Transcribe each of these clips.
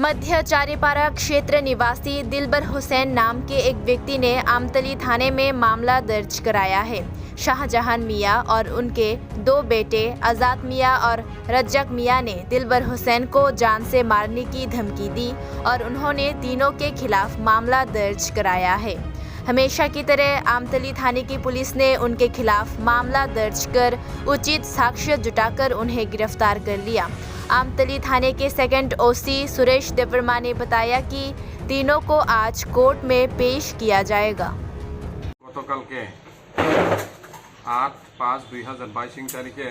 मध्य चारीपारा क्षेत्र निवासी दिलबर हुसैन नाम के एक व्यक्ति ने आमतली थाने में मामला दर्ज कराया है। शाहजहान मियां और उनके दो बेटे आज़ाद मियां और रज्जाक मियां ने दिलबर हुसैन को जान से मारने की धमकी दी और उन्होंने तीनों के खिलाफ मामला दर्ज कराया है। हमेशा की तरह आमतली थाने की पुलिस ने उनके खिलाफ मामला दर्ज कर उचित साक्ष्य जुटाकर उन्हें गिरफ्तार कर लिया। आमतली थाने के सेकंड ओसी सुरेश देवर्मा ने बताया कि तीनों को आज कोर्ट में पेश किया जाएगा। गतकाल के 8/5/2022 तारीखे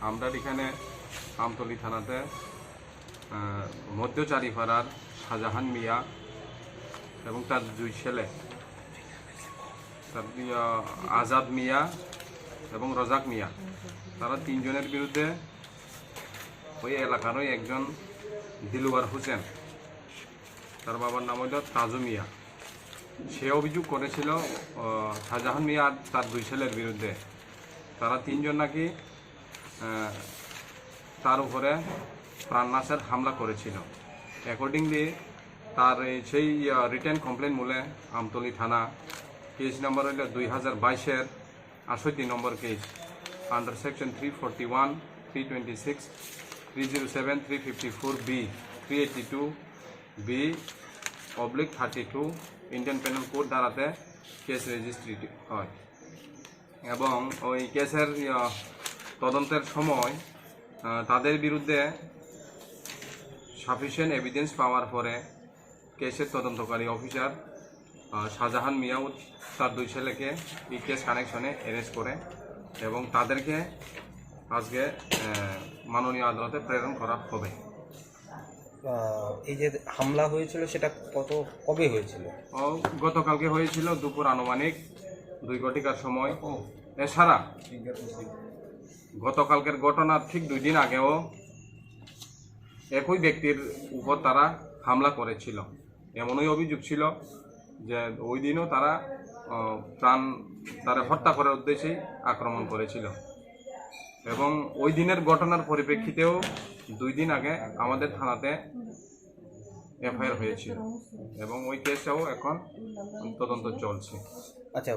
আমরা এখানে আমতলী থানাতে মধ্য চারিপাড়ার শাহজাহান মিয়া এবং তার দুই ছেলে আজাদ মিয়া এবং রজাক মিয়া তারা তিনজনের বিরুদ্ধে ওই এলাকারই একজন দিলবার হোসেন তার বাবার নাম হল তাজু মিয়া সে অভিযোগ করেছিল শাহজাহান মিয়া আর তার দুই ছেলের বিরুদ্ধে তারা তিনজন নাকি তার উপরে প্রাণনাশের হামলা করেছিল। অ্যাকর্ডিংলি তার সেই রিটার্ন কমপ্লেন মূলে আমতলী থানা কেস নম্বর হল 2022-এর 68 নম্বর case under section 341, 326, 307, 354B, 382B, /32 Indian penal code দ্বারাতে কেস রেজিস্ট্রি হয় এবং ওই কেসের তদন্তের সময় তাদের বিরুদ্ধে সাফিসিয়েন্ট এভিডেন্স পাওয়ার পরে কেসের তদন্তকারী অফিসার শাহজাহান মিয়া তার দুই ছেলেকে এই কেস কানেকশনে অ্যারেস্ট করে এবং তাদেরকে আজকে মাননীয় আদালতে প্রেরণ করা হবে। এই যে হামলা হয়েছিল সেটা কবে হয়েছিল? গতকালকে হয়েছিল দুপুর আনুমানিক 2 ঘটিকার সময়। এছাড়া গতকালকের ঘটনার ঠিক 2 দিন আগেও একই ব্যক্তির উপর তারা হামলা করেছিল। এমনই অভিযোগ ছিল যে ওই দিনও তারা তারা হত্যা করার উদ্দেশ্যেই আক্রমণ করেছিল এবং ওই দিনের ঘটনার পরিপ্রেক্ষিতেও 2 দিন আগে আমাদের থানাতে এফআইআর হয়েছিল এবং ওই কেসটাও এখন তদন্ত চলছে। আচ্ছা।